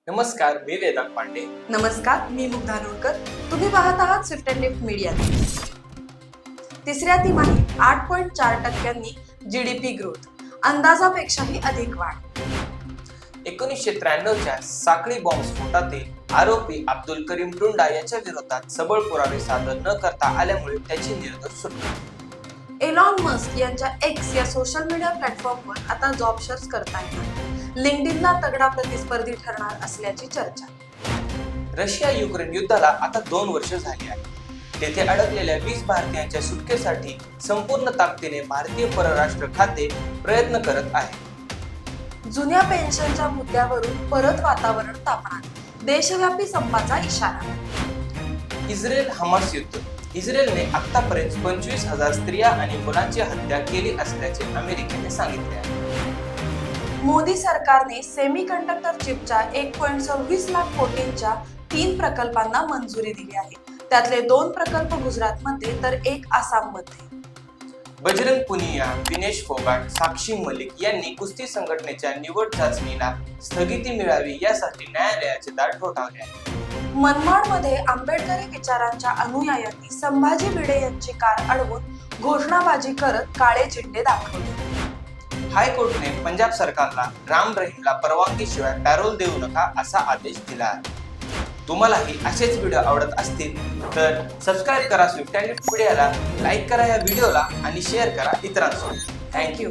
नमस्कार, मी वेदांत पांडे. नमस्कार, मी मुग्धा नोडकर. तुम्ही पाहत आहात स्विफ्ट अँड लिफ्ट मीडिया. तिसऱ्या तिमाहीत 8.4% जीडीपी ग्रोथ, अंदाजापेक्षाही अधिक वाढ. 1993च्या साखळी बॉम्बस्फोटातील आरोपी अब्दुल करीम टुंडा याच्या विरोधात सबळ पुरावे सादर न करता आल्यामुळे त्याची निर्दोष सुटका. एलॉन मस्क यांच्या एक्स या सोशल मीडिया प्लॅटफॉर्मवर आता जॉब सर्च करता येणार. लिंक्डइनला तगडा प्रतिस्पर्धी ठरणार असल्याची चर्चा. रशिया युक्रेन युद्धाला आता 2 वर्ष झाली आहे. तेथे अडकलेल्या 20 भारतीयांच्या सुटकेसाठी संपूर्ण ताकदीने भारतीय परराष्ट्र खाते प्रयत्न करत आहे. जुन्या पेन्शनच्या मुद्द्यावरून परत वातावरण तापणार. देशव्यापी संपाचा इशारा. इस्रायल हमास युद्ध. इस्रायलने आतापर्यंत 25,000 स्त्रिया आणि मुलांची हत्या केली असल्याचे अमेरिकेने सांगितले आहे. मोदी सरकारने सेमीकंडक्टर चिपच्या 1.26 लाख कोटींच्या 3 प्रकल्पांना मंजुरी दिली आहे. त्यातले 2 प्रकल्प गुजरातमध्ये तर 1 आसाममध्ये. बजरंग पुनिया, विनेश फोगाट, साक्षी मलिक यांनी कुस्ती संघटनेच्या निवड चाचणीला स्थगिती मिळावी यासाठी न्यायालयाचे दार ठोठावले आहे. मनमाडमध्ये आंबेडकरी विचारांच्या अनुयायांनी संभाजी भिडे यांची कार अडवून घोषणाबाजी करत काळे झेंडे दाखवले. हायकोर्टने पंजाब सरकारला राम रहीमला परवानगीशिवाय पॅरोल देऊ नका असा आदेश दिला आहे. तुम्हालाही असेच व्हिडिओ आवडत असतील तर सबस्क्राईब करा स्विफ्ट अँड लिफ्ट मीडियाला, लाईक करा या व्हिडिओला आणि शेअर करा इतरांसोबत. थँक्यू.